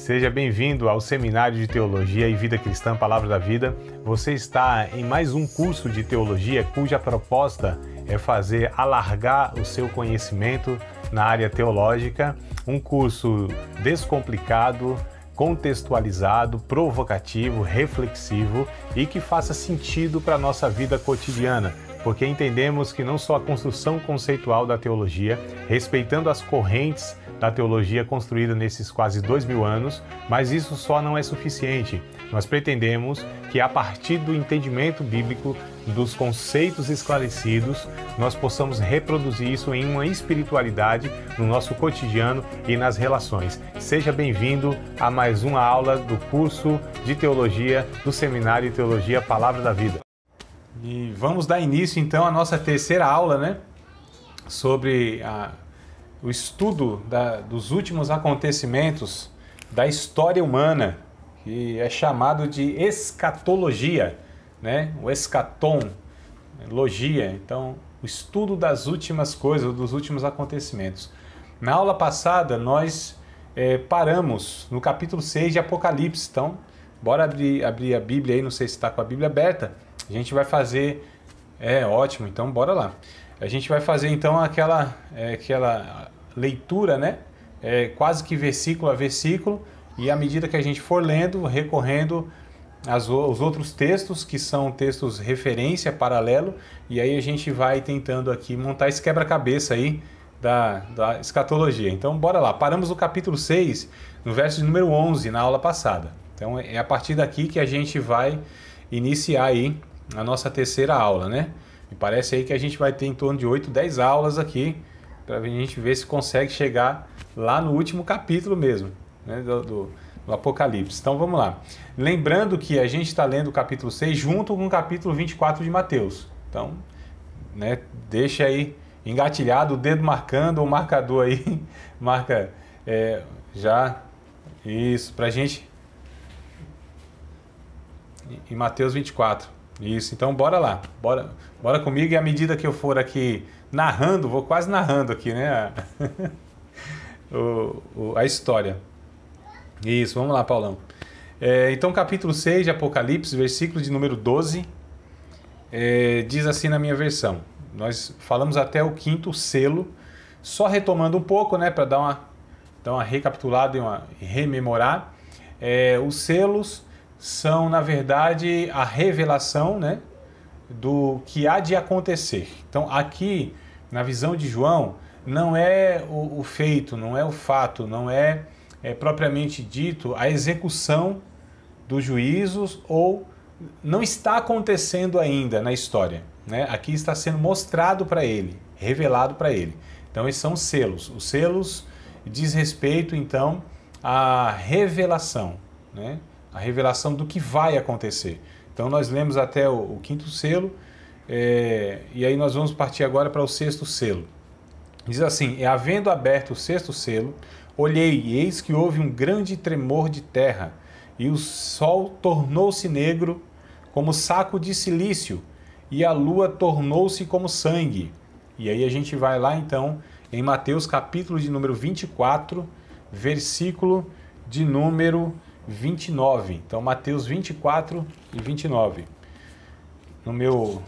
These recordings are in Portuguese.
Seja bem-vindo ao Seminário de Teologia e Vida Cristã Palavra da Vida. Você está em mais um curso de teologia cuja proposta é fazer alargar o seu conhecimento na área teológica, um curso descomplicado, contextualizado, provocativo, reflexivo e que faça sentido para a nossa vida cotidiana, porque entendemos que não só a construção conceitual da teologia, respeitando as correntes da teologia construída nesses quase 2000 anos, mas isso só não é suficiente. Nós pretendemos que a partir do entendimento bíblico, dos conceitos esclarecidos, nós possamos reproduzir isso em uma espiritualidade no nosso cotidiano e nas relações. Seja bem-vindo a mais uma aula do curso de teologia do Seminário de Teologia Palavra da Vida. E vamos dar início então à nossa terceira aula, né? Sobre o estudo dos últimos acontecimentos da história humana, que é chamado de escatologia, né? O escatom, logia, então o estudo das últimas coisas, dos últimos acontecimentos. Na aula passada nós paramos no capítulo 6 de Apocalipse, então bora abrir a Bíblia aí, não sei se está com a Bíblia aberta, a gente vai fazer, ótimo, então bora lá. A gente vai fazer então aquela leitura, né? Quase que versículo a versículo, e à medida que a gente for lendo, recorrendo os outros textos, que são textos referência, paralelo, e aí a gente vai tentando aqui montar esse quebra-cabeça aí da escatologia. Então bora lá, paramos no capítulo 6, no verso de número 11, na aula passada. Então é a partir daqui que a gente vai iniciar aí a nossa terceira aula, né? Me parece aí que a gente vai ter em torno de 8, 10 aulas aqui, para a gente ver se consegue chegar lá no último capítulo mesmo, né, do Apocalipse. Então vamos lá. Lembrando que a gente está lendo o capítulo 6 junto com o capítulo 24 de Mateus. Então, né, deixa aí engatilhado, o dedo marcando, o marcador aí, marca já, isso, para a gente, em Mateus 24. Isso, então bora lá, bora comigo, e à medida que eu for aqui narrando, vou quase narrando aqui, né, a história. Isso, vamos lá, Paulão. Então, capítulo 6 de Apocalipse, versículo de número 12, diz assim na minha versão. Nós falamos até o 5º selo, só retomando um pouco, né, para dar uma recapitulada e rememorar. Os selos são, na verdade, a revelação, né, do que há de acontecer. Então, aqui, na visão de João, não é o feito, não é o fato, não é propriamente dito a execução dos juízos, ou não está acontecendo ainda na história, né? Aqui está sendo mostrado para ele, revelado para ele. Então, esses são os selos. Os selos diz respeito, então, à revelação, né? A revelação do que vai acontecer. Então nós lemos até o 5º selo, e aí nós vamos partir agora para o 6º selo. Diz assim: havendo aberto o 6º selo, olhei, e eis que houve um grande tremor de terra, e o sol tornou-se negro como saco de cilício, e a lua tornou-se como sangue. E aí a gente vai lá então em Mateus capítulo de número 24, versículo de número 29. Então, Mateus 24 e 29.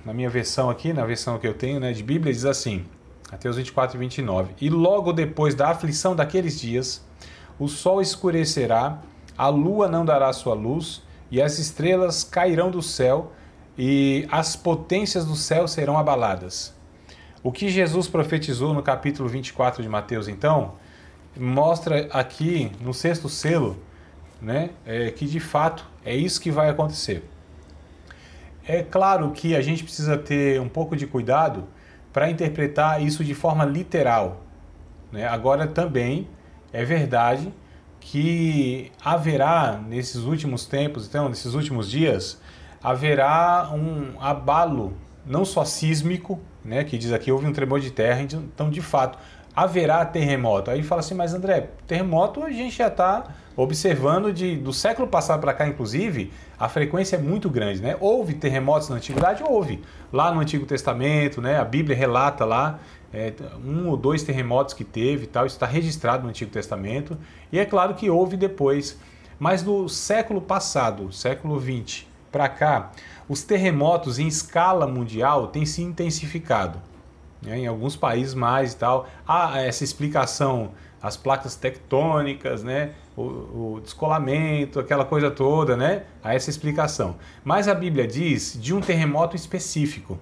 Na minha versão aqui, na versão que eu tenho, né, de Bíblia, diz assim, Mateus 24 e 29. E logo depois da aflição daqueles dias, o sol escurecerá, a lua não dará sua luz, e as estrelas cairão do céu, e as potências do céu serão abaladas. O que Jesus profetizou no capítulo 24 de Mateus, então, mostra aqui no 6º selo, né, que de fato é isso que vai acontecer. É claro que a gente precisa ter um pouco de cuidado para interpretar isso de forma literal, né? Agora também é verdade que haverá nesses últimos tempos, então nesses últimos dias, haverá um abalo não só sísmico, né, que diz aqui houve um tremor de terra, então de fato haverá terremoto. Aí fala assim, mas André, terremoto a gente já está observando do século passado para cá, inclusive, a frequência é muito grande, né? Houve terremotos na antiguidade? Houve. Lá no Antigo Testamento, né? A Bíblia relata lá 1 ou 2 terremotos que teve e tal, isso está registrado no Antigo Testamento, e é claro que houve depois. Mas no século passado, século XX, para cá, os terremotos em escala mundial têm se intensificado, né? Em alguns países mais e tal. Há essa explicação, as placas tectônicas, né? O descolamento, aquela coisa toda, né? Há essa explicação. Mas a Bíblia diz de um terremoto específico.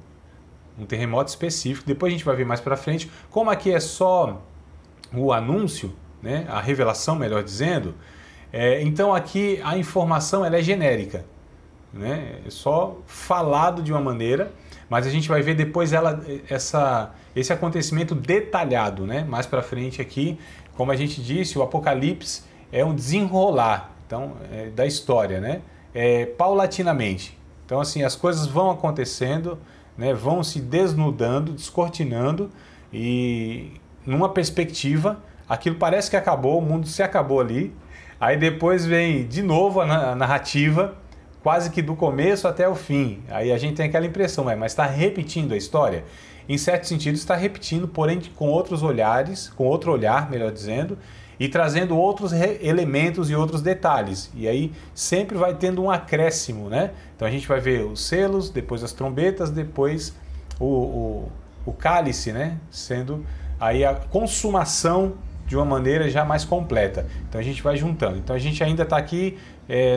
Um terremoto específico. Depois a gente vai ver mais para frente. Como aqui é só o anúncio, né? A revelação, melhor dizendo, então aqui a informação ela é genérica, né? É só falado de uma maneira, mas a gente vai ver depois esse acontecimento detalhado, né? Mais para frente aqui, como a gente disse, o Apocalipse é um desenrolar da história, né? Paulatinamente. Então assim, as coisas vão acontecendo, né? Vão se desnudando, descortinando, e numa perspectiva, aquilo parece que acabou, o mundo se acabou ali, aí depois vem de novo a narrativa, quase que do começo até o fim. Aí a gente tem aquela impressão, mas está repetindo a história? Em certo sentido está repetindo, porém com outros olhares, com outro olhar, melhor dizendo, e trazendo outros elementos e outros detalhes. E aí sempre vai tendo um acréscimo, né? Então a gente vai ver os selos, depois as trombetas, depois o cálice, né? Sendo aí a consumação de uma maneira já mais completa. Então a gente vai juntando. Então a gente ainda está aqui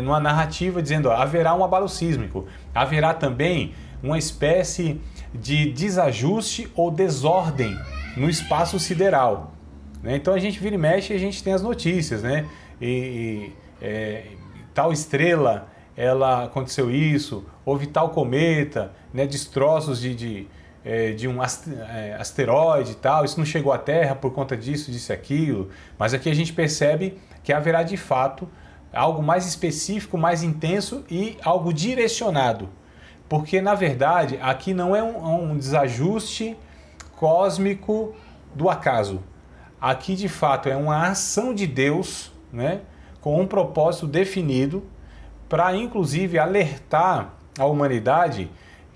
numa narrativa dizendo, haverá um abalo sísmico, haverá também uma espécie de desajuste ou desordem no espaço sideral, né? Então a gente vira e mexe e a gente tem as notícias, né? Tal estrela, ela aconteceu isso, houve tal cometa, né? Destroços de um asteroide e tal, isso não chegou à Terra por conta disso, disso e aquilo, mas aqui a gente percebe que haverá de fato algo mais específico, mais intenso e algo direcionado, porque na verdade aqui não é um desajuste cósmico do acaso, aqui de fato é uma ação de Deus, né, com um propósito definido para inclusive alertar a humanidade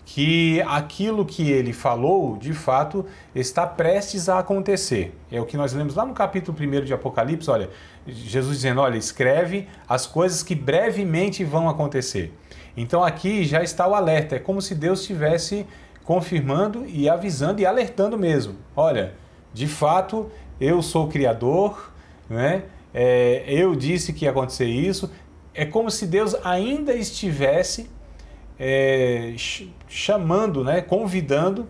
que aquilo que ele falou, de fato, está prestes a acontecer. É o que nós lemos lá no capítulo 1 de Apocalipse, olha, Jesus dizendo, olha, escreve as coisas que brevemente vão acontecer. Então aqui já está o alerta, é como se Deus estivesse confirmando e avisando e alertando mesmo. Olha, de fato, eu sou o Criador, né? Eu disse que ia acontecer isso. É como se Deus ainda estivesse chamando, né, convidando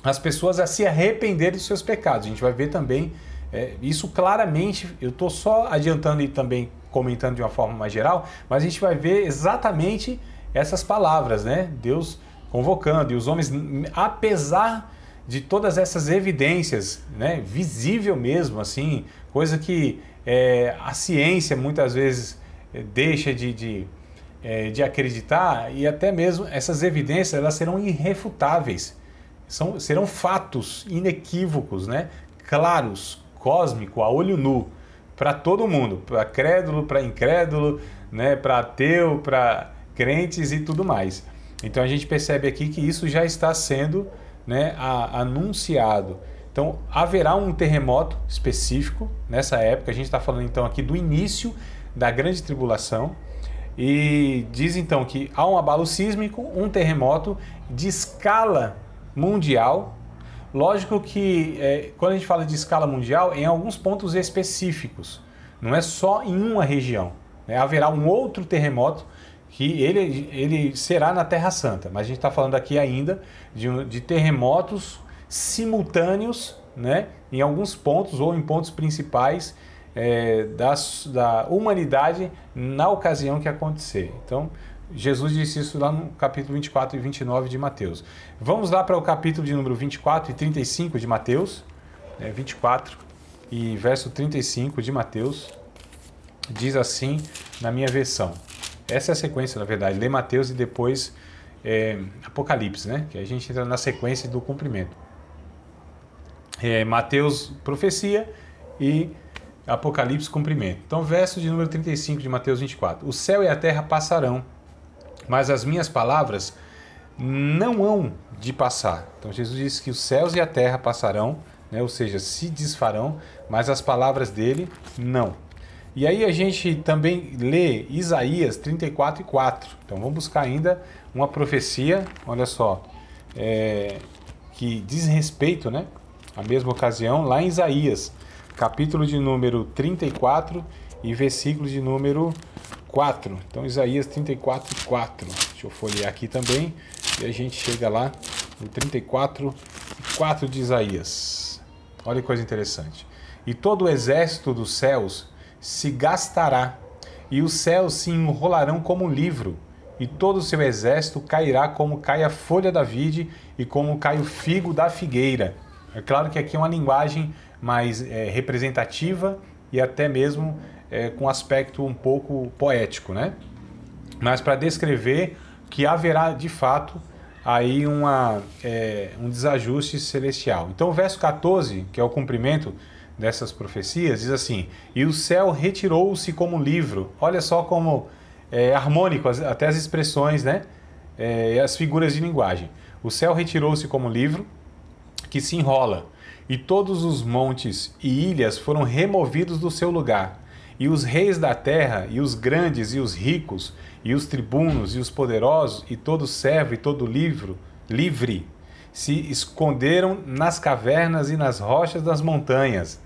as pessoas a se arrependerem dos seus pecados. A gente vai ver também isso claramente. Eu estou só adiantando e também comentando de uma forma mais geral, mas a gente vai ver exatamente essas palavras, né? Deus convocando, e os homens, apesar de todas essas evidências, né, visível mesmo, assim, coisa que a ciência muitas vezes deixa de acreditar, e até mesmo essas evidências elas serão irrefutáveis, serão fatos inequívocos, né? Claros, cósmico, a olho nu, para todo mundo, para crédulo, para incrédulo, né? Para ateu, para crentes e tudo mais. Então a gente percebe aqui que isso já está sendo, né, anunciado. Então haverá um terremoto específico nessa época. A gente está falando então aqui do início da grande tribulação. E diz então que há um abalo sísmico, um terremoto de escala mundial. Lógico que quando a gente fala de escala mundial, em alguns pontos específicos, não é só em uma região, né? Haverá um outro terremoto que ele será na Terra Santa, mas a gente está falando aqui ainda de terremotos simultâneos, né? Em alguns pontos ou em pontos principais da humanidade na ocasião que acontecer. Então, Jesus disse isso lá no capítulo 24 e 29 de Mateus. Vamos lá para o capítulo de número 24 e 35 de Mateus. 24 e verso 35 de Mateus. Diz assim na minha versão. Essa é a sequência, na verdade. Lê Mateus e depois Apocalipse, né? Que a gente entra na sequência do cumprimento. Mateus, profecia, e Apocalipse, cumprimento. Então, verso de número 35 de Mateus 24. O céu e a terra passarão, mas as minhas palavras não hão de passar. Então, Jesus disse que os céus e a terra passarão, né? Ou seja, se desfarão, mas as palavras dele não. E aí a gente também lê Isaías 34:4. Então, vamos buscar ainda uma profecia, olha só, que diz respeito, né, à mesma ocasião, lá em Isaías, capítulo de número 34 e versículo de número 4. Então, Isaías 34:4. Deixa eu folhear aqui também e a gente chega lá no 34:4 de Isaías. Olha que coisa interessante. E todo o exército dos céus se gastará, e os céus se enrolarão como um livro, e todo o seu exército cairá como cai a folha da vide e como cai o figo da figueira. É claro que aqui é uma linguagem mais representativa e até mesmo com aspecto um pouco poético, né? Mas para descrever que haverá de fato aí um desajuste celestial. Então o verso 14, que é o cumprimento dessas profecias, diz assim: e o céu retirou-se como um livro. Olha só como harmônico até as expressões, né? As figuras de linguagem. O céu retirou-se como um livro que se enrola, e todos os montes e ilhas foram removidos do seu lugar, e os reis da terra, e os grandes, e os ricos, e os tribunos, e os poderosos, e todo servo, e todo livre, se esconderam nas cavernas e nas rochas das montanhas.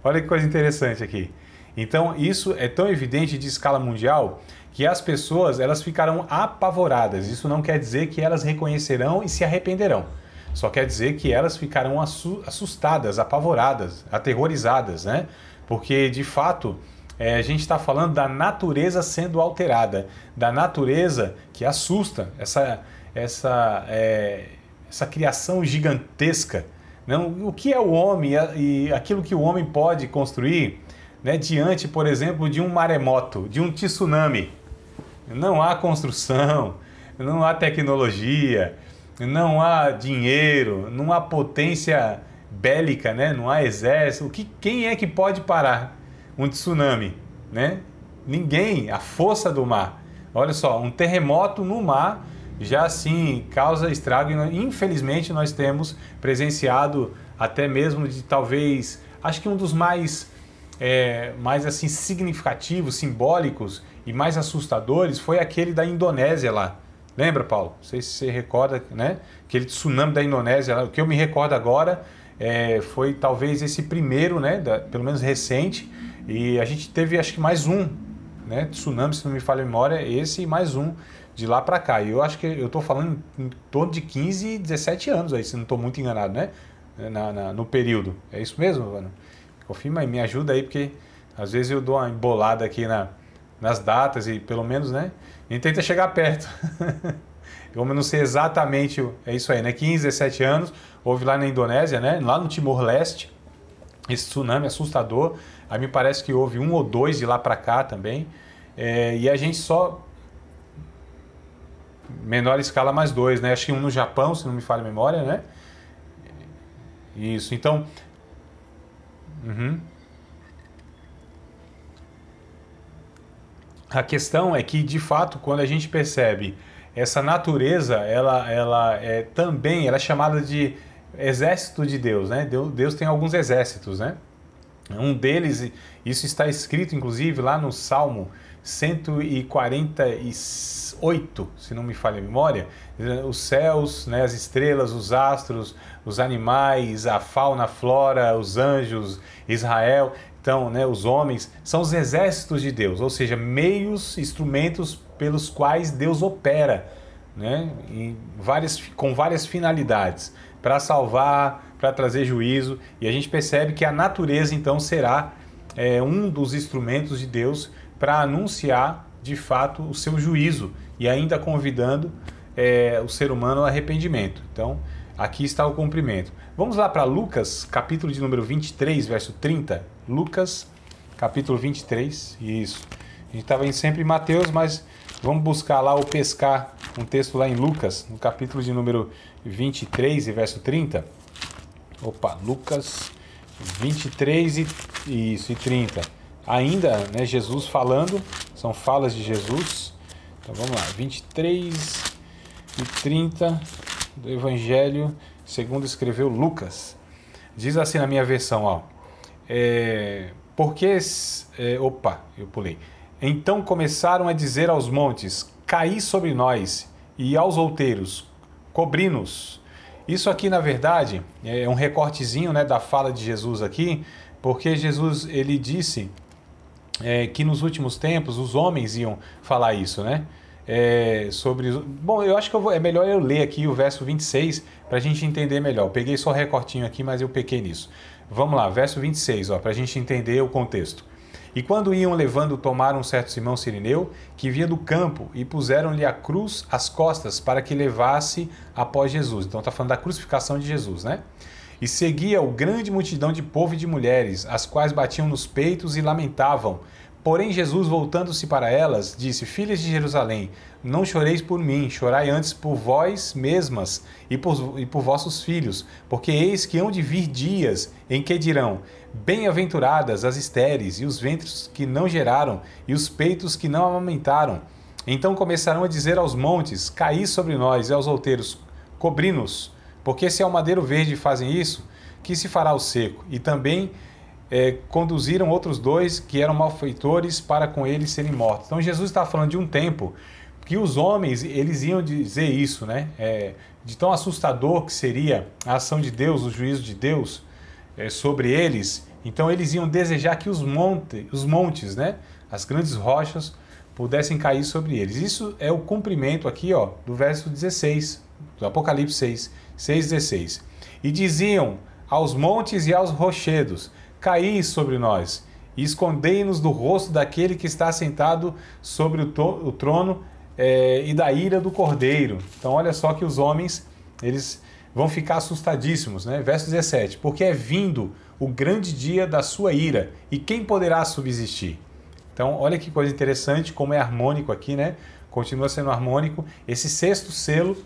Olha que coisa interessante aqui. Então, isso é tão evidente de escala mundial que as pessoas elas ficarão apavoradas. Isso não quer dizer que elas reconhecerão e se arrependerão. Só quer dizer que elas ficarão assustadas, apavoradas, aterrorizadas, né? Porque, de fato, a gente está falando da natureza sendo alterada, da natureza que assusta, essa criação gigantesca. Não? O que é o homem e aquilo que o homem pode construir, né, diante, por exemplo, de um maremoto, de um tsunami? Não há construção, não há tecnologia, não há dinheiro, não há potência bélica, né? Não há exército. Quem é que pode parar um tsunami, né? Ninguém. A força do mar. Olha só, um terremoto no mar já assim causa estrago, e infelizmente nós temos presenciado até mesmo de talvez, acho que um dos mais assim significativos, simbólicos e mais assustadores foi aquele da Indonésia lá. Lembra, Paulo? Não sei se você recorda, né? Aquele tsunami da Indonésia lá. O que eu me recordo agora foi talvez esse primeiro, né? Pelo menos recente, e a gente teve acho que mais um, né? Tsunami, se não me falha a memória, esse e mais um de lá para cá. E eu acho que eu estou falando em torno de 15, 17 anos aí, se não estou muito enganado, né? No período. É isso mesmo, mano? Confirma aí, me ajuda aí, porque às vezes eu dou uma embolada aqui nas datas e pelo menos, né? A gente tenta chegar perto. Como eu não sei exatamente, é isso aí, né? 15, 17 anos, houve lá na Indonésia, né? Lá no Timor-Leste, esse tsunami assustador. Aí me parece que houve um ou dois de lá para cá também. E a gente só... menor escala mais dois, né? Acho que um no Japão, se não me falha a memória, né? Isso, então... A questão é que, de fato, quando a gente percebe essa natureza, ela é chamada de exército de Deus, né? Deus tem alguns exércitos, né? Um deles, isso está escrito, inclusive, lá no Salmo 148, se não me falha a memória, os céus, né, as estrelas, os astros, os animais, a fauna, a flora, os anjos, Israel, então, né, os homens, são os exércitos de Deus, ou seja, meios, instrumentos pelos quais Deus opera, né, com várias finalidades, para salvar, para trazer juízo, e a gente percebe que a natureza, então, será um dos instrumentos de Deus para anunciar, de fato, o seu juízo e ainda convidando o ser humano ao arrependimento. Então, aqui está o cumprimento. Vamos lá para Lucas, capítulo de número 23, verso 30. Lucas, capítulo 23, isso. A gente estava sempre em Mateus, mas vamos buscar lá ou pescar um texto lá em Lucas, no capítulo de número 23 e verso 30. Opa, Lucas 23 e Isso, e 30. Ainda, né, Jesus falando, são falas de Jesus. Então vamos lá, 23 e 30 do Evangelho segundo escreveu Lucas. Diz assim na minha versão, ó. Eu pulei. Então começaram a dizer aos montes, caí sobre nós, e aos outeiros, cobri-nos. Isso aqui, na verdade, é um recortezinho, né, da fala de Jesus aqui, porque Jesus, ele disse que nos últimos tempos os homens iam falar isso, né? Bom, eu acho que é melhor eu ler aqui o verso 26 para a gente entender melhor. Eu peguei só recortinho aqui, mas eu pequei nisso. Vamos lá, verso 26, para a gente entender o contexto. E quando iam levando, tomaram um certo Simão Cirineu, que vinha do campo, e puseram-lhe a cruz às costas para que levasse após Jesus. Então está falando da crucificação de Jesus, né? E seguia o grande multidão de povo e de mulheres, as quais batiam nos peitos e lamentavam. Porém Jesus, voltando-se para elas, disse, filhas de Jerusalém, não choreis por mim, chorai antes por vós mesmas e por vossos filhos, porque eis que hão de vir dias em que dirão, bem-aventuradas as estéreis, e os ventres que não geraram, e os peitos que não amamentaram. Então começarão a dizer aos montes, caí sobre nós, e aos outeiros, cobri-nos, porque se ao madeiro verde fazem isso, que se fará ao seco? E também conduziram outros dois que eram malfeitores para com eles serem mortos. Então Jesus está falando de um tempo que os homens, eles iam dizer isso, né? De tão assustador que seria a ação de Deus, o juízo de Deus sobre eles. Então eles iam desejar que os montes, né? As grandes rochas pudessem cair sobre eles. Isso é o cumprimento aqui, do verso 16, do Apocalipse 6:16. E diziam aos montes e aos rochedos, caí sobre nós, e escondei-nos do rosto daquele que está sentado sobre o trono e da ira do Cordeiro. Então olha só que os homens, eles vão ficar assustadíssimos, né? Verso 17, porque é vindo o grande dia da sua ira, e quem poderá subsistir? Então olha que coisa interessante, como é harmônico aqui, né? Continua sendo harmônico, esse sexto selo,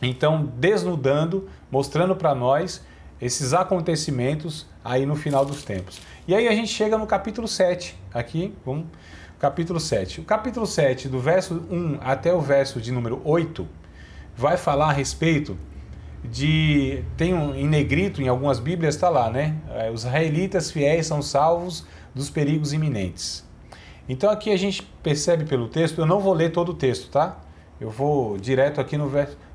então desnudando, mostrando para nós esses acontecimentos aí no final dos tempos. E aí a gente chega no capítulo 7, aqui, capítulo 7. O capítulo 7, do verso 1 até o verso de número 8, vai falar a respeito de... em negrito, em algumas bíblias está lá, né? Os israelitas fiéis são salvos dos perigos iminentes. Então aqui a gente percebe pelo texto, eu não vou ler todo o texto, tá? Eu vou direto aqui no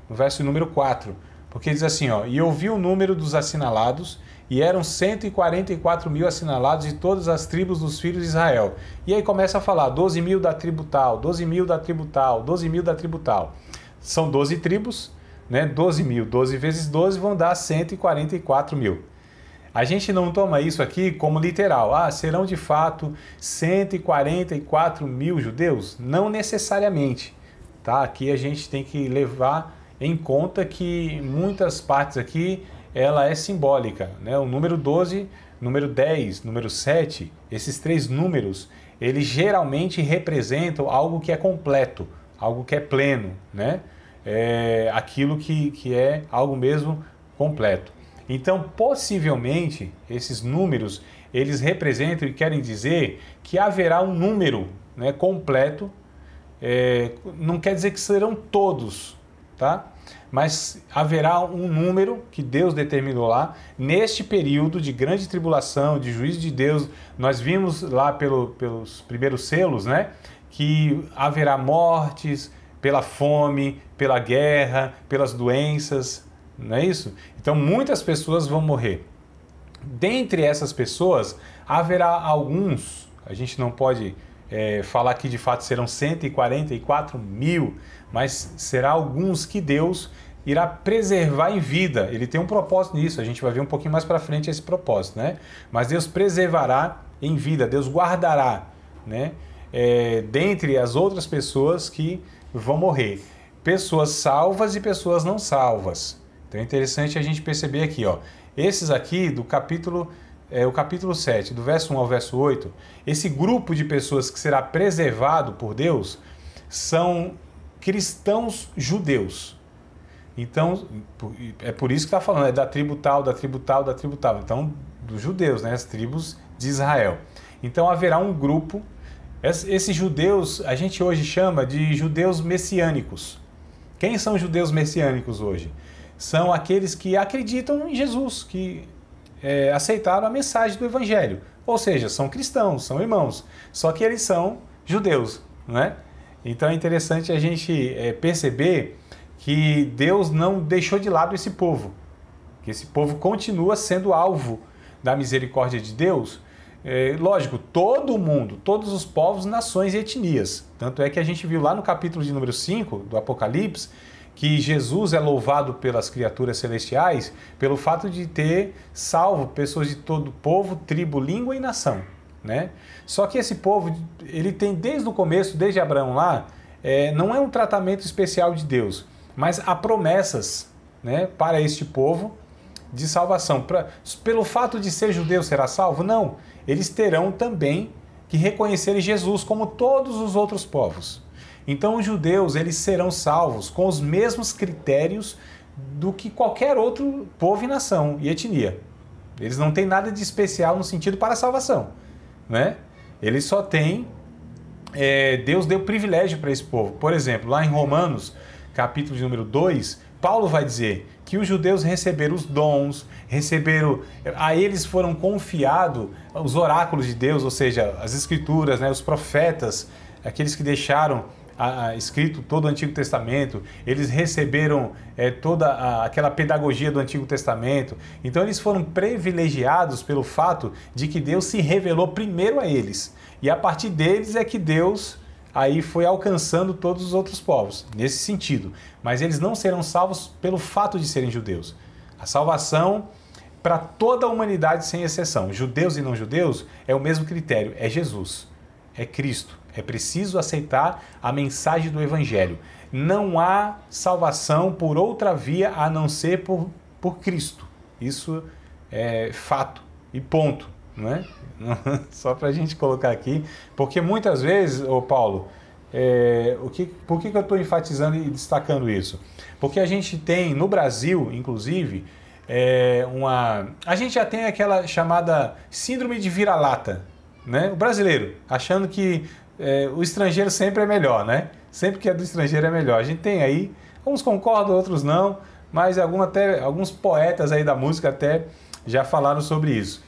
verso número 4, porque diz assim, e eu vi o número dos assinalados, e eram 144 mil assinalados de todas as tribos dos filhos de Israel. E aí começa a falar, 12 mil da tribo tal, 12 mil da tribo tal, 12 mil da tribo tal. São 12 tribos, né? 12 mil, 12 vezes 12 vão dar 144 mil. A gente não toma isso aqui como literal. Serão de fato 144 mil judeus? Não necessariamente. Tá? Aqui a gente tem que levar em conta que muitas partes aqui ela é simbólica, né? O número 12, número 10, número 7, esses três números, eles geralmente representam algo que é completo, algo que é pleno, né? Aquilo que é algo mesmo completo. Então, possivelmente, esses números, eles representam e querem dizer que haverá um número, né, completo, não quer dizer que serão todos, tá? Mas haverá um número que Deus determinou lá, neste período de grande tribulação, de juízo de Deus. Nós vimos lá pelos primeiros selos, né, que haverá mortes pela fome, pela guerra, pelas doenças, não é isso? Então muitas pessoas vão morrer. Dentre essas pessoas, haverá alguns, a gente não pode falar que de fato serão 144 mil, mas será alguns que Deus irá preservar em vida. Ele tem um propósito nisso, a gente vai ver um pouquinho mais para frente esse propósito, né? Mas Deus preservará em vida, Deus guardará, né? Dentre as outras pessoas que vão morrer. Pessoas salvas e pessoas não salvas. Então é interessante a gente perceber aqui, esses aqui do capítulo... o capítulo 7, do verso 1 ao verso 8, esse grupo de pessoas que será preservado por Deus são cristãos judeus. Então, é por isso que está falando, da tribo tal, da tribo tal, da tribo tal. Então, dos judeus, né? As tribos de Israel. Então haverá um grupo, esses judeus a gente hoje chama de judeus messiânicos. Quem são judeus messiânicos hoje? São aqueles que acreditam em Jesus, que aceitaram a mensagem do Evangelho. Ou seja, são cristãos, são irmãos, só que eles são judeus, né? Então é interessante a gente perceber que Deus não deixou de lado esse povo, que esse povo continua sendo alvo da misericórdia de Deus. Lógico, todo mundo, todos os povos, nações e etnias. Tanto é que a gente viu lá no capítulo de número 5 do Apocalipse que Jesus é louvado pelas criaturas celestiais pelo fato de ter salvo pessoas de todo povo, tribo, língua e nação, né? Só que esse povo, ele tem desde o começo, desde Abraão lá, não é um tratamento especial de Deus, mas há promessas, né, para este povo de salvação. Pelo fato de ser judeu será salvo? Não. Eles terão também que reconhecer Jesus como todos os outros povos. Então os judeus, eles serão salvos com os mesmos critérios do que qualquer outro povo e nação e etnia. Eles não têm nada de especial no sentido para a salvação, né? Eles só têm... Deus deu privilégio para esse povo. Por exemplo, lá em Romanos, capítulo de número 2, Paulo vai dizer que os judeus receberam os dons, a eles foram confiados os oráculos de Deus, ou seja, as escrituras, né, os profetas, aqueles que deixaram escrito todo o Antigo Testamento, eles receberam toda aquela pedagogia do Antigo Testamento. Então eles foram privilegiados pelo fato de que Deus se revelou primeiro a eles. E a partir deles é que Deus aí foi alcançando todos os outros povos, nesse sentido. Mas eles não serão salvos pelo fato de serem judeus. A salvação para toda a humanidade sem exceção, judeus e não judeus, é o mesmo critério, é Jesus, é Cristo. É preciso aceitar a mensagem do Evangelho. Não há salvação por outra via a não ser por Cristo. Isso é fato e ponto, não é? Só para a gente colocar aqui, porque muitas vezes, Paulo, por que eu estou enfatizando e destacando isso? Porque a gente tem, no Brasil, inclusive, a gente já tem aquela chamada síndrome de vira-lata, né? O brasileiro, achando que o estrangeiro sempre é melhor, né? Sempre que é do estrangeiro é melhor. A gente tem aí, uns concordam, outros não, mas alguns poetas aí da música até já falaram sobre isso.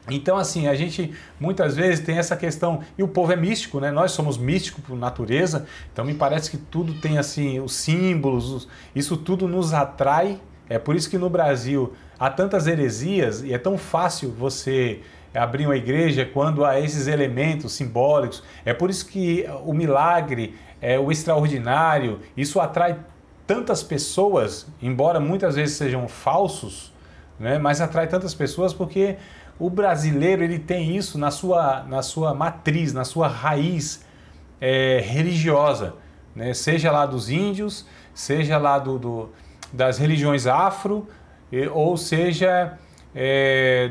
Então, assim, a gente muitas vezes tem essa questão, e o povo é místico, né? Nós somos místicos por natureza, então me parece que tudo tem, assim, os símbolos, isso tudo nos atrai. É por isso que no Brasil há tantas heresias e é tão fácil você abrir uma igreja quando há esses elementos simbólicos. É por isso que o milagre, o extraordinário, isso atrai tantas pessoas, embora muitas vezes sejam falsos, né? Mas atrai tantas pessoas porque o brasileiro, ele tem isso na sua matriz, na sua raiz religiosa, né? Seja lá dos índios, seja lá das religiões afro, ou seja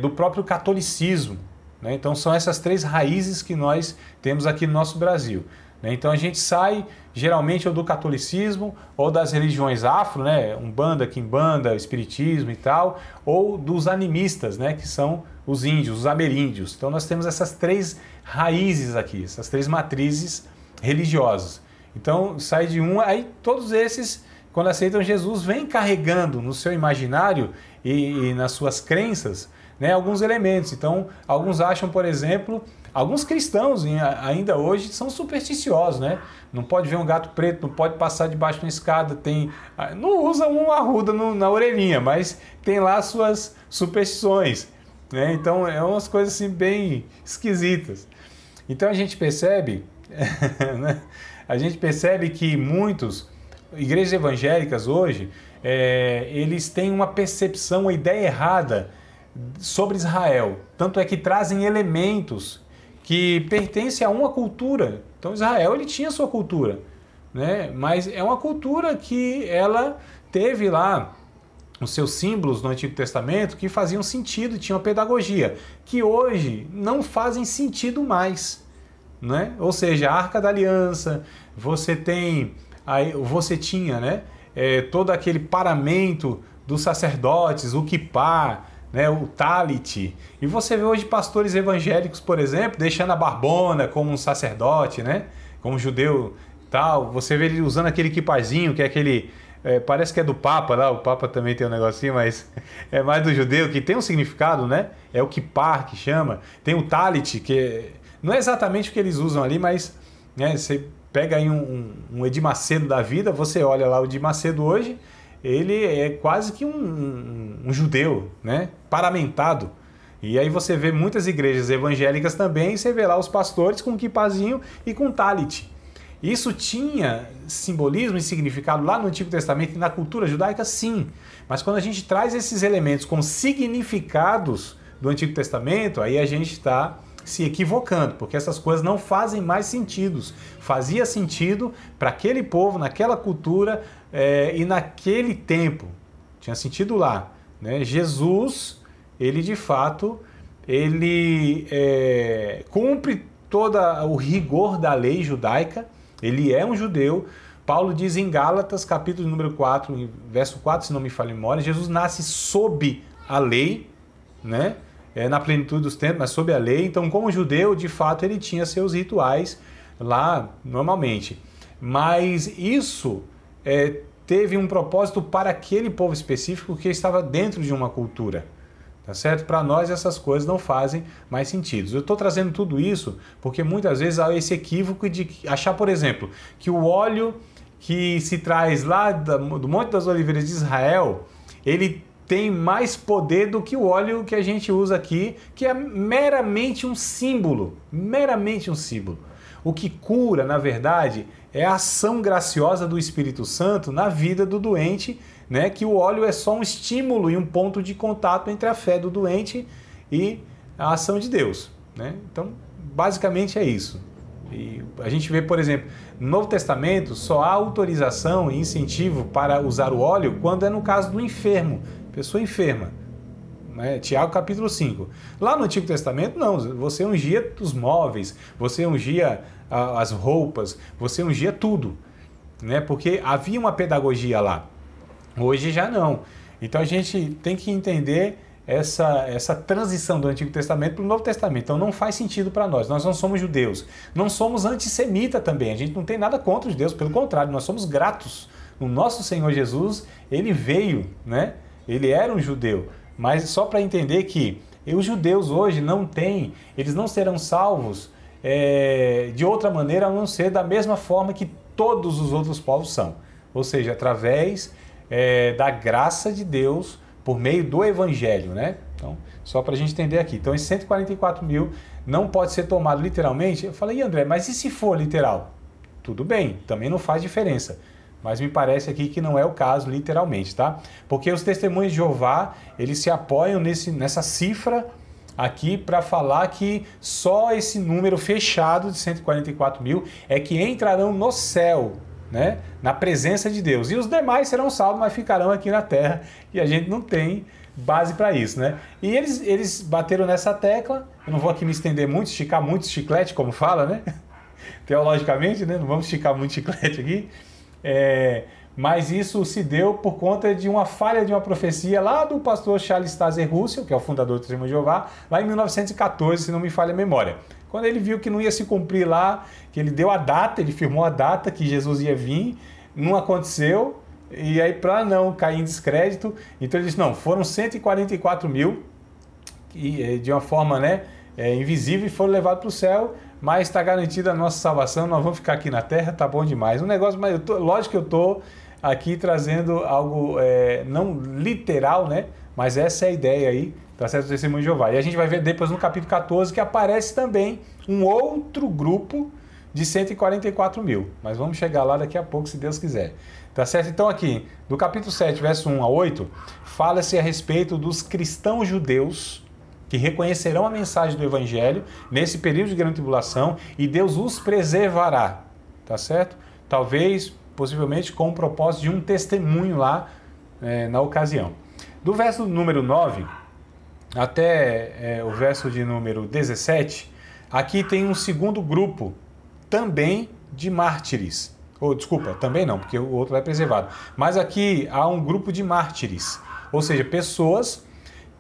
do próprio catolicismo, né? Então são essas três raízes que nós temos aqui no nosso Brasil, né? Então a gente sai geralmente ou do catolicismo ou das religiões afro, né? Umbanda, quimbanda, espiritismo e tal, ou dos animistas, né? Que são os índios, os ameríndios. Então nós temos essas três raízes aqui, essas três matrizes religiosas. Então sai de aí todos esses, quando aceitam Jesus, vêm carregando no seu imaginário e nas suas crenças, né, alguns elementos. Então, alguns acham, por exemplo, alguns cristãos ainda hoje são supersticiosos, né? Não pode ver um gato preto, não pode passar debaixo de uma escada, não usa uma arruda na orelhinha, mas tem lá as suas superstições, né? Então, é umas coisas assim bem esquisitas. Então, a gente percebe, né? A gente percebe que igrejas evangélicas hoje, eles têm uma percepção, uma ideia errada sobre Israel. Tanto é que trazem elementos que pertencem a uma cultura. Então Israel, ele tinha sua cultura, né? Mas é uma cultura que ela teve lá os seus símbolos no Antigo Testamento que faziam sentido, tinham pedagogia, que hoje não fazem sentido mais, né? Ou seja, a Arca da Aliança, você tinha, né? Todo aquele paramento dos sacerdotes, o quipá, né, o talit. E você vê hoje pastores evangélicos, por exemplo, deixando a barbona como um sacerdote, né, como um judeu tal. Você vê ele usando aquele quiparzinho, que é aquele... parece que é do Papa lá, o Papa também tem um negocinho, mas é mais do judeu, que tem um significado, né? É o kippar que chama. Tem o talit, que não é exatamente o que eles usam ali, mas né, você pega aí um Edir Macedo da vida, você olha lá o Edir Macedo hoje, ele é quase que um judeu, né? Paramentado. E aí você vê muitas igrejas evangélicas também, e você vê lá os pastores com kippazinho e com talit. Isso tinha simbolismo e significado lá no Antigo Testamento e na cultura judaica? Sim. Mas quando a gente traz esses elementos com significados do Antigo Testamento, aí a gente está se equivocando, porque essas coisas não fazem mais sentido. Fazia sentido para aquele povo, naquela cultura e naquele tempo. Tinha sentido lá, né? Jesus, ele de fato, ele cumpre todo o rigor da lei judaica. Ele é um judeu. Paulo diz em Gálatas, capítulo número 4, verso 4, se não me falha a memória, Jesus nasce sob a lei, né? Na plenitude dos tempos, mas sob a lei. Então, como judeu, de fato, ele tinha seus rituais lá, normalmente. Mas isso teve um propósito para aquele povo específico que estava dentro de uma cultura. Tá certo? Para nós essas coisas não fazem mais sentido. Eu estou trazendo tudo isso porque muitas vezes há esse equívoco de achar, por exemplo, que o óleo que se traz lá do Monte das Oliveiras de Israel, ele tem mais poder do que o óleo que a gente usa aqui, que é meramente um símbolo. Meramente um símbolo. O que cura, na verdade, é a ação graciosa do Espírito Santo na vida do doente, né? Que o óleo é só um estímulo e um ponto de contato entre a fé do doente e a ação de Deus, né? Então, basicamente é isso. E a gente vê, por exemplo, no Novo Testamento só há autorização e incentivo para usar o óleo quando é no caso do enfermo, pessoa enferma. Tiago capítulo 5. Lá no Antigo Testamento, não. Você ungia os móveis, você ungia as roupas, você ungia tudo, né? Porque havia uma pedagogia lá. Hoje já não. Então a gente tem que entender essa transição do Antigo Testamento para o Novo Testamento. Então não faz sentido para nós. Nós não somos judeus. Não somos antissemita também. A gente não tem nada contra os judeus. Pelo contrário, nós somos gratos. O nosso Senhor Jesus, ele veio, né? Ele era um judeu. Mas só para entender que os judeus hoje não têm, eles não serão salvos de outra maneira a não ser da mesma forma que todos os outros povos são. Ou seja, através da graça de Deus por meio do Evangelho, né? Então, só para a gente entender aqui. Então, esses 144 mil não pode ser tomado literalmente. Eu falei, André, mas e se for literal? Tudo bem, também não faz diferença. Mas me parece aqui que não é o caso literalmente, tá? Porque os testemunhos de Jeová, eles se apoiam nessa cifra aqui para falar que só esse número fechado de 144 mil é que entrarão no céu, né? Na presença de Deus. E os demais serão salvos, mas ficarão aqui na terra. E a gente não tem base para isso, né? E eles bateram nessa tecla. Eu não vou aqui me estender muito, esticar muito chiclete, como fala, né? Teologicamente, né? Não vamos esticar muito chiclete aqui. Mas isso se deu por conta de uma falha de uma profecia lá do pastor Charles Taze Russell, que é o fundador do Testemunho de Jeová, lá em 1914, se não me falha a memória. Quando ele viu que não ia se cumprir lá, que ele deu a data, ele firmou a data que Jesus ia vir, não aconteceu, e aí para não cair em descrédito, então ele disse, não, foram 144 mil, e de uma forma invisível, e foram levados para o céu, mas está garantida a nossa salvação, nós vamos ficar aqui na terra, tá bom demais. Um negócio, mas lógico que eu estou aqui trazendo algo não literal, né? Mas essa é a ideia aí, tá certo? Do Testemunho de Jeová. E a gente vai ver depois no capítulo 14 que aparece também um outro grupo de 144 mil. Mas vamos chegar lá daqui a pouco, se Deus quiser. Tá certo? Então aqui, do capítulo 7, verso 1 a 8, fala-se a respeito dos cristãos judeus que reconhecerão a mensagem do Evangelho nesse período de grande tribulação e Deus os preservará, tá certo? Talvez, possivelmente, com o propósito de um testemunho lá na ocasião. Do verso número 9 até o verso de número 17, aqui tem um segundo grupo, também de mártires. Desculpa, também não, porque o outro é preservado. Mas aqui há um grupo de mártires, ou seja, pessoas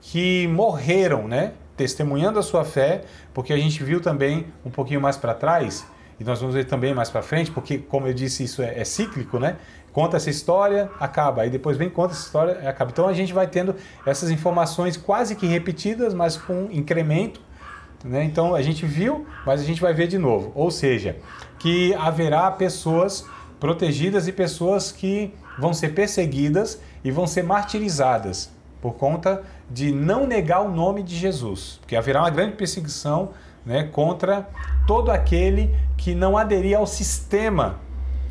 que morreram, né? Testemunhando a sua fé, porque a gente viu também um pouquinho mais para trás, e nós vamos ver também mais para frente, porque, como eu disse, isso é cíclico, né? Conta essa história, acaba, aí depois vem, conta essa história, acaba. Então a gente vai tendo essas informações quase que repetidas, mas com incremento, né? Então a gente viu, mas a gente vai ver de novo. Ou seja, que haverá pessoas protegidas e pessoas que vão ser perseguidas e vão ser martirizadas por conta de não negar o nome de Jesus. Porque haverá uma grande perseguição, né, contra todo aquele que não aderir ao sistema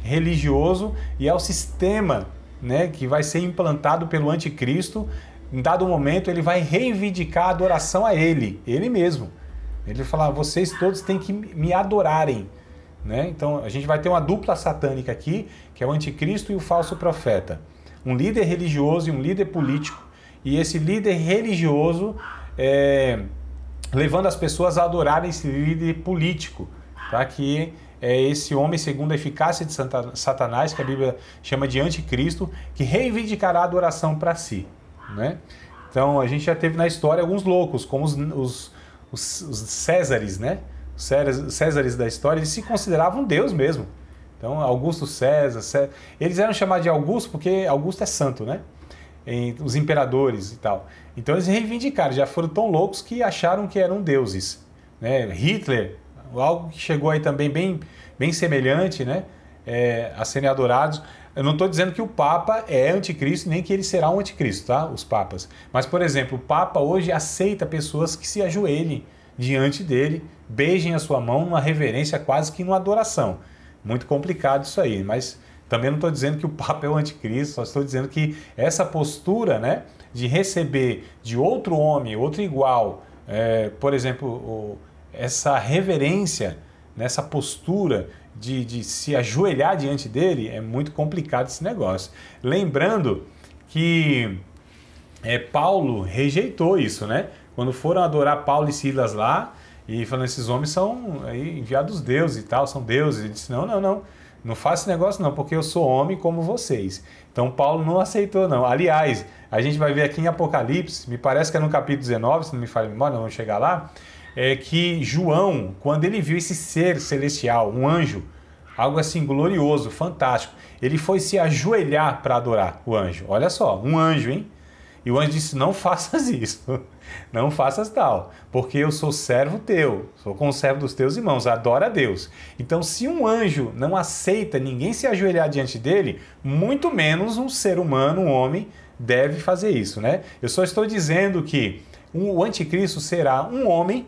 religioso e ao sistema, né, que vai ser implantado pelo anticristo. Em dado momento ele vai reivindicar a adoração a ele mesmo. Ele vai falar, vocês todos têm que me adorarem, né? Então a gente vai ter uma dupla satânica aqui, que é o anticristo e o falso profeta. Um líder religioso e um líder político, e esse líder religioso levando as pessoas a adorarem esse líder político, tá? Que é esse homem segundo a eficácia de Satanás, que a Bíblia chama de anticristo, que reivindicará a adoração para si, né? Então a gente já teve na história alguns loucos, como os Césares, né? Os Césares da história, eles se consideravam Deus mesmo. Então Augusto César, eles eram chamados de Augusto porque Augusto é santo, né? Os imperadores e tal. Então eles reivindicaram, já foram tão loucos que acharam que eram deuses, né? Hitler, algo que chegou aí também bem semelhante, né? A serem adorados. Eu não estou dizendo que o Papa é anticristo, nem que ele será um anticristo, tá? Os papas. Mas, por exemplo, o Papa hoje aceita pessoas que se ajoelhem diante dele, beijem a sua mão numa reverência, quase que numa adoração. Muito complicado isso aí, mas também não estou dizendo que o Papa é o anticristo, só estou dizendo que essa postura, né, de receber de outro homem, outro igual, por exemplo, essa reverência, nessa postura de se ajoelhar diante dele, é muito complicado esse negócio. Lembrando que Paulo rejeitou isso, né? Quando foram adorar Paulo e Silas lá, e falando, esses homens são enviados deuses e tal, são deuses. Ele disse, não faça esse negócio não, porque eu sou homem como vocês. Então Paulo não aceitou não. Aliás, a gente vai ver aqui em Apocalipse, me parece que é no capítulo 19, se não me falha a memória, vamos chegar lá, que João, quando ele viu esse ser celestial, um anjo, algo assim glorioso, fantástico, ele foi se ajoelhar para adorar o anjo. Olha só, um anjo, hein? E o anjo disse, não faças isso, não faças tal, porque eu sou servo teu, sou conservo dos teus irmãos, adora a Deus. Então, se um anjo não aceita ninguém se ajoelhar diante dele, muito menos um ser humano, um homem, deve fazer isso, né? Eu só estou dizendo que o anticristo será um homem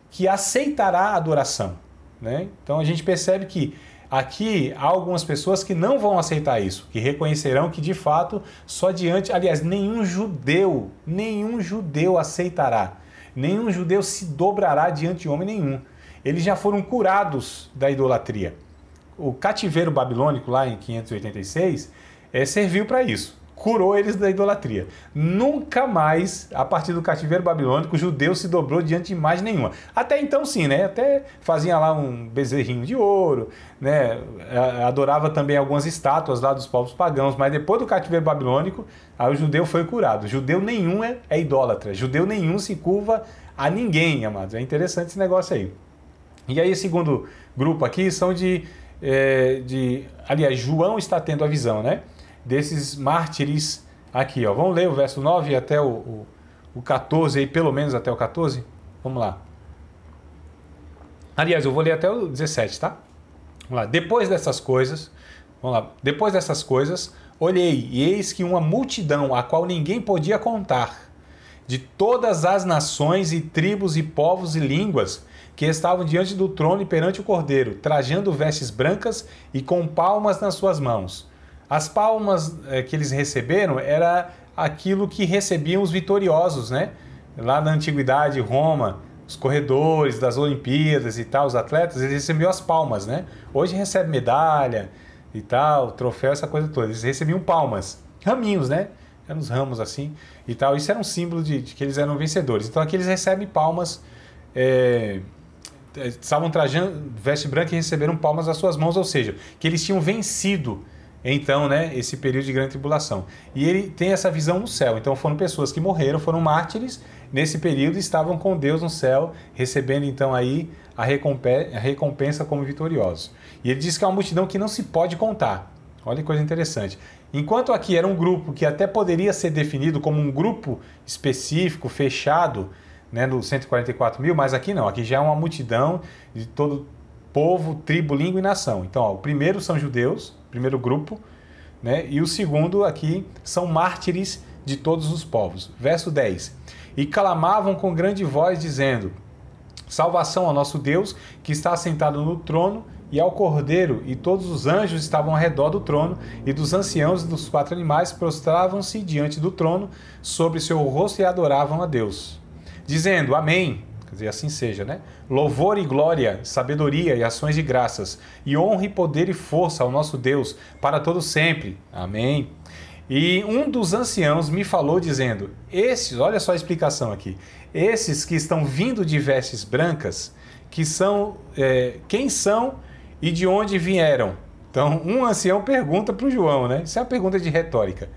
que aceitará a adoração, né? Então, a gente percebe que aqui há algumas pessoas que não vão aceitar isso, que reconhecerão que de fato só diante, aliás, nenhum judeu aceitará, nenhum judeu se dobrará diante de homem nenhum. Eles já foram curados da idolatria. O cativeiro babilônico lá em 586 serviu para isso. Curou eles da idolatria. Nunca mais, a partir do cativeiro babilônico, o judeu se dobrou diante de imagem nenhuma. Até então sim, né? Até fazia lá um bezerrinho de ouro, né? Adorava também algumas estátuas lá dos povos pagãos, mas depois do cativeiro babilônico, aí o judeu foi curado. Judeu nenhum é idólatra, judeu nenhum se curva a ninguém, amados. É interessante esse negócio aí. E aí o segundo grupo aqui são aliás, João está tendo a visão, né? Desses mártires aqui, ó. Vamos ler o verso 9 até o 14, aí, pelo menos até o 14? Vamos lá. Aliás, eu vou ler até o 17, tá? Vamos lá. Depois dessas coisas, olhei, e eis que uma multidão, a qual ninguém podia contar, de todas as nações e tribos e povos e línguas, que estavam diante do trono e perante o Cordeiro, trajando vestes brancas e com palmas nas suas mãos. As palmas que eles receberam era aquilo que recebiam os vitoriosos, né? Lá na antiguidade, Roma, os corredores das Olimpíadas e tal, os atletas, eles recebiam as palmas, né? Hoje recebe medalha e tal, troféu, essa coisa toda. Eles recebiam palmas, raminhos, né? Eram uns ramos assim e tal. Isso era um símbolo de que eles eram vencedores. Então aqui eles recebem palmas, estavam trajando veste branca e receberam palmas nas suas mãos, ou seja, que eles tinham vencido então, né, esse período de grande tribulação. E ele tem essa visão no céu. Então foram pessoas que morreram, foram mártires nesse período e estavam com Deus no céu, recebendo então aí a recompensa como vitoriosos. E ele diz que é uma multidão que não se pode contar. Olha que coisa interessante. Enquanto aqui era um grupo que até poderia ser definido como um grupo específico, fechado, né, no 144 mil, mas aqui não. Aqui já é uma multidão de todo povo, tribo, língua e nação. Então, ó, o primeiro são judeus, primeiro grupo, né, e o segundo aqui são mártires de todos os povos. Verso 10. E clamavam com grande voz, dizendo: salvação ao nosso Deus, que está assentado no trono, e ao Cordeiro, e todos os anjos estavam ao redor do trono, e dos anciãos e dos 4 animais prostravam-se diante do trono, sobre seu rosto e adoravam a Deus, dizendo: amém. Quer dizer, assim seja, né? Louvor e glória, sabedoria e ações de graças, e honra e poder e força ao nosso Deus, para todo sempre. Amém. E um dos anciãos me falou dizendo: esses, olha só a explicação aqui, esses que estão vindo de vestes brancas, que são, quem são e de onde vieram? Então, um ancião pergunta para o João, né? Isso é uma pergunta de retórica.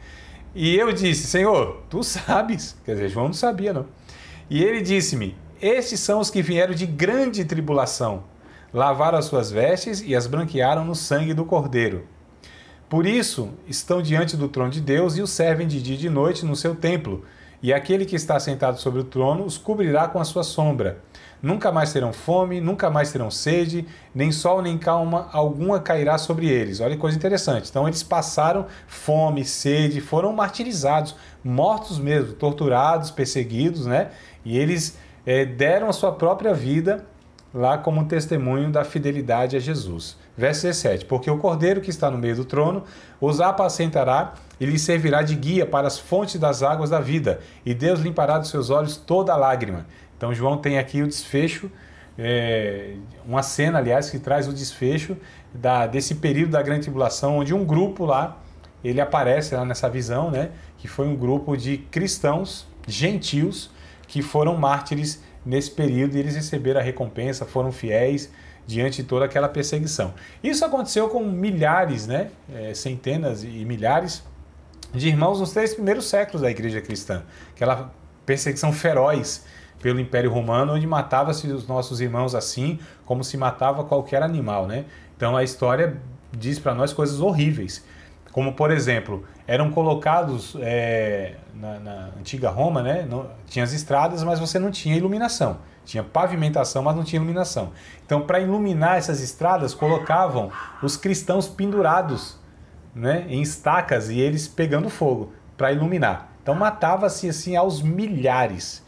E eu disse: Senhor, tu sabes. Quer dizer, João não sabia, não. E ele disse-me: estes são os que vieram de grande tribulação, lavaram as suas vestes e as branquearam no sangue do Cordeiro. Por isso, estão diante do trono de Deus e o servem de dia e de noite no seu templo. E aquele que está sentado sobre o trono os cobrirá com a sua sombra. Nunca mais terão fome, nunca mais terão sede, nem sol nem calma alguma cairá sobre eles. Olha que coisa interessante. Então eles passaram fome, sede, foram martirizados, mortos mesmo, torturados, perseguidos, né? E eles deram a sua própria vida lá como um testemunho da fidelidade a Jesus. Verso 17. Porque o Cordeiro que está no meio do trono os apacentará e lhes servirá de guia para as fontes das águas da vida, e Deus limpará dos seus olhos toda lágrima. Então João tem aqui o desfecho, uma cena, aliás, que traz o desfecho desse período da grande tribulação, onde um grupo lá, ele aparece lá nessa visão, né, que foi um grupo de cristãos, gentios, que foram mártires nesse período, e eles receberam a recompensa, foram fiéis diante de toda aquela perseguição. Isso aconteceu com milhares, né, centenas e milhares de irmãos nos 3 primeiros séculos da igreja cristã. Aquela perseguição feroz pelo Império Romano, onde matava-se os nossos irmãos assim, como se matava qualquer animal, né? Então a história diz para nós coisas horríveis, como por exemplo, eram colocados na antiga Roma, né? Tinha as estradas, mas você não tinha iluminação. Tinha pavimentação, mas não tinha iluminação. Então, para iluminar essas estradas, colocavam os cristãos pendurados, né, em estacas, e eles pegando fogo para iluminar. Então, matava-se assim aos milhares,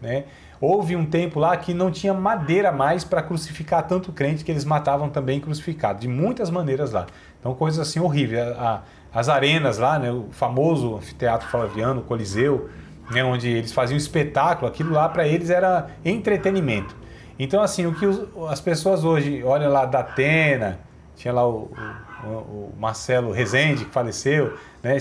né? Houve um tempo lá que não tinha madeira mais para crucificar tanto crente, que eles matavam também crucificado, de muitas maneiras lá. Então, coisas assim horríveis. As arenas lá, né, o famoso anfiteatro Flaviano, o Coliseu, né, onde eles faziam espetáculo, aquilo lá para eles era entretenimento. Então, assim, o que as pessoas hoje olham lá da Atena, tinha lá o Marcelo Rezende, que faleceu, né,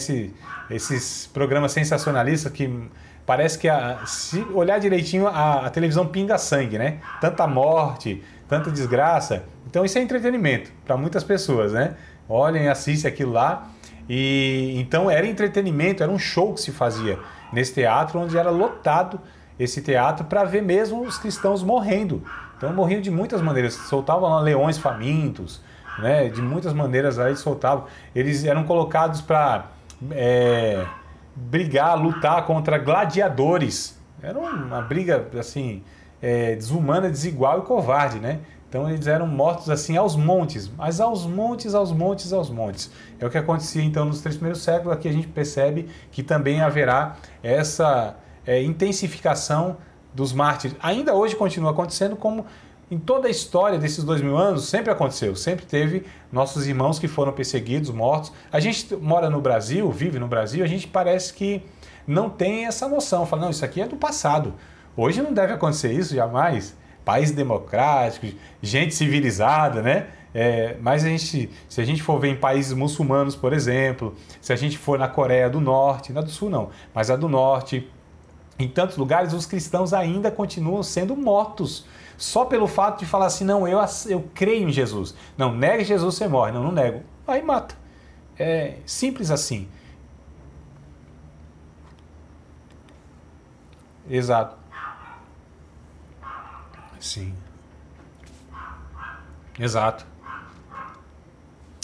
esses programas sensacionalistas que parece que, se olhar direitinho, a televisão pinga sangue, né? Tanta morte, tanta desgraça. Então isso é entretenimento para muitas pessoas, né? Olhem, assistem aquilo lá. E então era entretenimento, era um show que se fazia nesse teatro, onde era lotado esse teatro para ver mesmo os cristãos morrendo. Então morriam de muitas maneiras. Soltavam lá leões famintos, né? De muitas maneiras aí eles soltavam. Eles eram colocados para brigar, lutar contra gladiadores. Era uma briga assim, desumana, desigual e covarde, né? Então eles eram mortos assim aos montes, mas aos montes, aos montes, aos montes. É o que acontecia então nos 3 primeiros séculos. Aqui a gente percebe que também haverá essa intensificação dos mártires. Ainda hoje continua acontecendo, como em toda a história desses 2000 anos, sempre aconteceu. Sempre teve nossos irmãos que foram perseguidos, mortos. A gente mora no Brasil, vive no Brasil, a gente parece que não tem essa noção. Fala, não, isso aqui é do passado. Hoje não deve acontecer isso, jamais. País democrático, gente civilizada, né? Mas se a gente for ver em países muçulmanos, por exemplo, se a gente for na Coreia do Norte, não é do Sul não, mas a do Norte, em tantos lugares os cristãos ainda continuam sendo mortos, só pelo fato de falar assim, não, eu creio em Jesus. Não, nega Jesus, você morre. Não nego. Aí mata. É simples assim. Exato. Sim. Exato.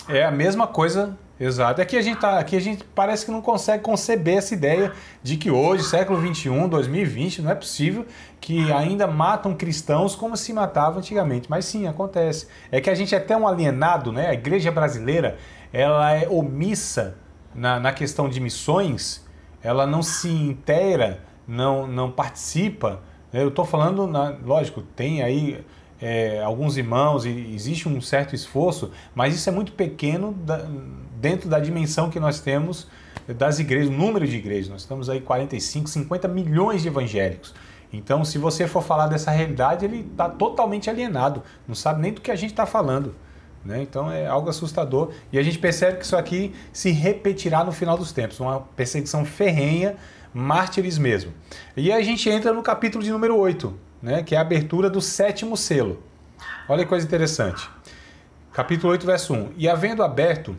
É a mesma coisa. Exato. Aqui a gente parece que não consegue conceber essa ideia de que hoje, século XXI, 2020, não é possível que ainda matam cristãos como se matava antigamente. Mas sim, acontece. É que a gente é tão alienado, né? A igreja brasileira, ela é omissa na questão de missões, ela não se inteira, não participa. Eu estou falando, lógico, tem aí alguns irmãos e existe um certo esforço, mas isso é muito pequeno dentro da dimensão que nós temos das igrejas, o número de igrejas. Nós estamos aí 45, 50 milhões de evangélicos. Então, se você for falar dessa realidade, ele está totalmente alienado, não sabe nem do que a gente está falando, né? Então é algo assustador e a gente percebe que isso aqui se repetirá no final dos tempos, uma perseguição ferrenha, mártires mesmo. E aí a gente entra no capítulo de número 8, né, que é a abertura do 7º selo. Olha que coisa interessante. Capítulo 8, verso 1. E havendo aberto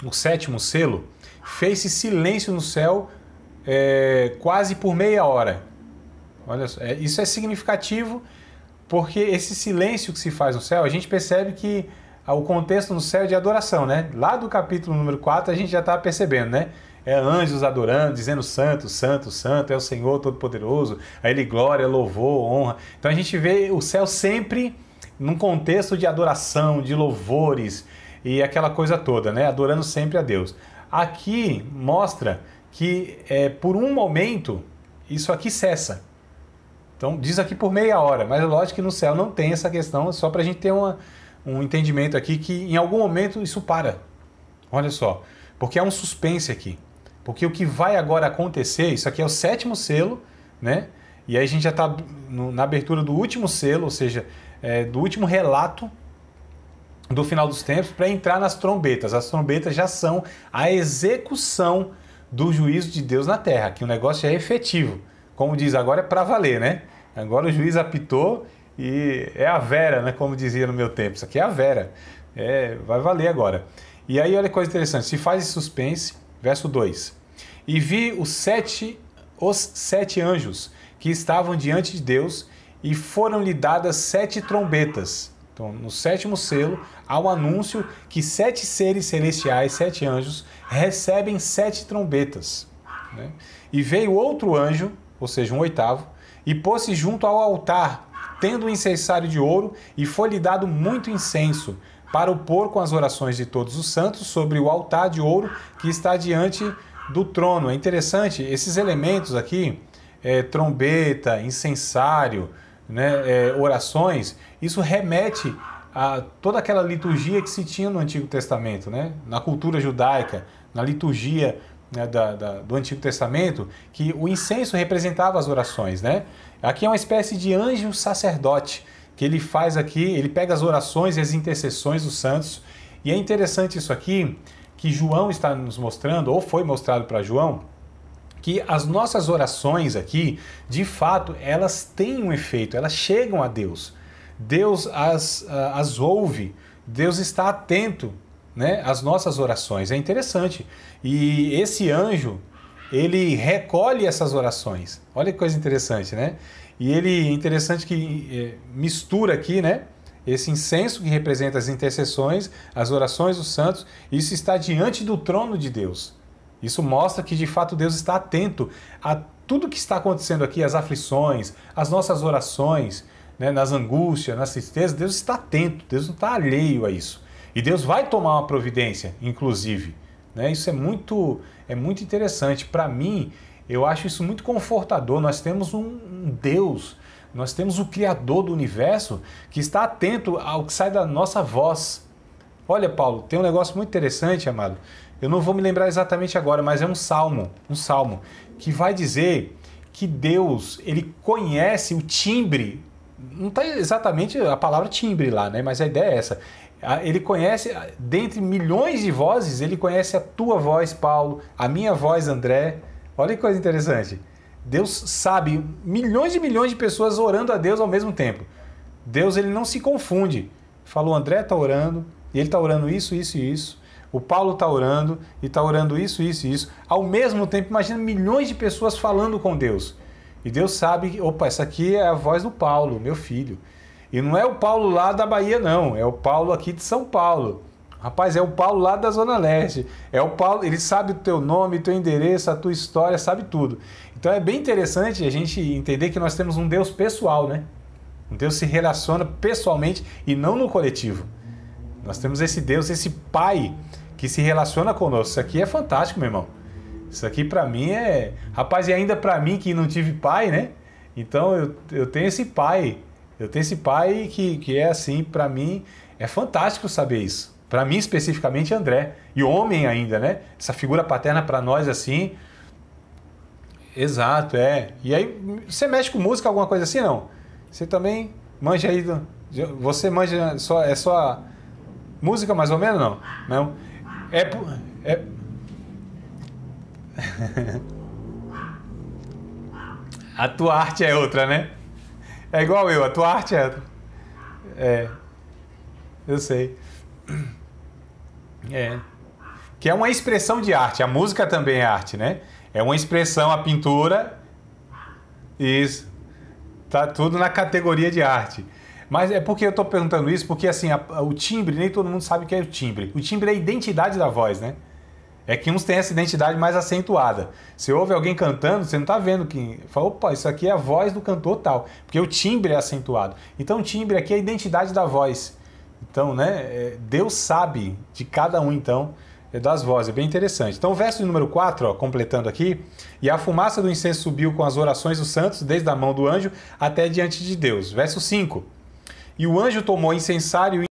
o 7º selo, fez-se silêncio no céu quase por meia hora. Olha só, isso é significativo porque esse silêncio que se faz no céu, a gente percebe que o contexto no céu é de adoração, né? Lá do capítulo número 4 a gente já está percebendo, né? É anjos adorando, dizendo santo, santo, santo, é o Senhor Todo-Poderoso, a Ele glória, louvor, honra. Então a gente vê o céu sempre num contexto de adoração, de louvores e aquela coisa toda, né? Adorando sempre a Deus. Aqui mostra que por um momento isso aqui cessa. Então diz aqui por meia hora, mas é lógico que no céu não tem essa questão, só para a gente ter um entendimento aqui que em algum momento isso para. Olha só, porque há um suspense aqui. Porque o que vai agora acontecer, isso aqui é o 7º selo, né? E aí a gente já está na abertura do último selo, ou seja, do último relato do final dos tempos, para entrar nas trombetas. As trombetas já são a execução do juízo de Deus na terra, que o negócio é efetivo. Como diz, agora é para valer, né? Agora o juiz apitou e é a vera, né? Como dizia no meu tempo. Isso aqui é a vera. Vai valer agora. E aí olha que coisa interessante. Se faz esse suspense, verso 2. E vi os sete anjos que estavam diante de Deus e foram-lhe dadas 7 trombetas. Então, no 7º selo, há um anúncio que 7 seres celestiais, 7 anjos, recebem 7 trombetas, né? E veio outro anjo, ou seja, um 8º, e pôs-se junto ao altar, tendo um incensário de ouro, e foi-lhe dado muito incenso, para o pôr com as orações de todos os santos sobre o altar de ouro que está diante do trono. É interessante, esses elementos aqui, trombeta, incensário, né, orações, isso remete a toda aquela liturgia que se tinha no Antigo Testamento, né? Na cultura judaica, na liturgia, né, do Antigo Testamento, que o incenso representava as orações, né? Aqui é uma espécie de anjo sacerdote, que ele faz aqui, ele pega as orações e as intercessões dos santos, e é interessante isso aqui, que João está nos mostrando, ou foi mostrado para João, que as nossas orações aqui, de fato, elas têm um efeito, elas chegam a Deus. Deus as ouve, Deus está atento, né, às nossas orações. É interessante. E esse anjo, ele recolhe essas orações. Olha que coisa interessante, né? E ele é interessante que mistura aqui, né, esse incenso que representa as intercessões, as orações dos santos, isso está diante do trono de Deus. Isso mostra que de fato Deus está atento a tudo que está acontecendo aqui, as aflições, as nossas orações, né, nas angústias, nas tristezas. Deus está atento, Deus não está alheio a isso. E Deus vai tomar uma providência, inclusive, né? Isso é muito interessante. Para mim, eu acho isso muito confortador. Nós temos um Deus, nós temos o Criador do universo que está atento ao que sai da nossa voz. Olha, Paulo, tem um negócio muito interessante, amado. Eu não vou me lembrar exatamente agora, mas é um salmo que vai dizer que Deus, ele conhece o timbre, não está exatamente a palavra timbre lá, né? Mas a ideia é essa. Ele conhece, dentre milhões de vozes, ele conhece a tua voz, Paulo, a minha voz, André. Olha que coisa interessante. Deus sabe milhões e milhões de pessoas orando a Deus ao mesmo tempo. Deus, ele não se confunde. Falou, André está orando, e ele está orando isso, isso e isso. O Paulo está orando e está orando isso, isso e isso. Ao mesmo tempo, imagina milhões de pessoas falando com Deus. E Deus sabe que, opa, essa aqui é a voz do Paulo, meu filho. E não é o Paulo lá da Bahia, não. É o Paulo aqui de São Paulo. Rapaz, é o Paulo lá da Zona Leste. É o Paulo, ele sabe o teu nome, teu endereço, a tua história, sabe tudo. Então é bem interessante a gente entender que nós temos um Deus pessoal, né? Um Deus se relaciona pessoalmente e não no coletivo. Nós temos esse Deus, esse Pai que se relaciona conosco. Isso aqui é fantástico, meu irmão. Isso aqui para mim é... Rapaz, e ainda para mim que não tive pai, né? Então eu tenho esse pai. Eu tenho esse pai que é assim, para mim é fantástico saber isso. Para mim especificamente André. E homem ainda, né? Essa figura paterna para nós assim... Exato, é. E aí, você mexe com música, alguma coisa assim, não? Você também manja aí... Você manja só música mais ou menos, não? Não? A tua arte é outra, né? É igual eu, a tua arte é outra. É, eu sei. É. Que é uma expressão de arte. A música também é arte, né? É uma expressão, a pintura. Isso. Tá tudo na categoria de arte. Mas é porque eu tô perguntando isso, porque assim, o timbre, nem todo mundo sabe o que é o timbre. O timbre é a identidade da voz, né? É que uns têm essa identidade mais acentuada. Você ouve alguém cantando, você não está vendo que... Fala, opa, isso aqui é a voz do cantor tal. Porque o timbre é acentuado. Então o timbre aqui é a identidade da voz. Então, né, Deus sabe de cada um, então, das vozes. É bem interessante. Então o verso de número 4, ó, completando aqui. E a fumaça do incenso subiu com as orações dos santos, desde a mão do anjo até diante de Deus. Verso 5. E o anjo tomou incensário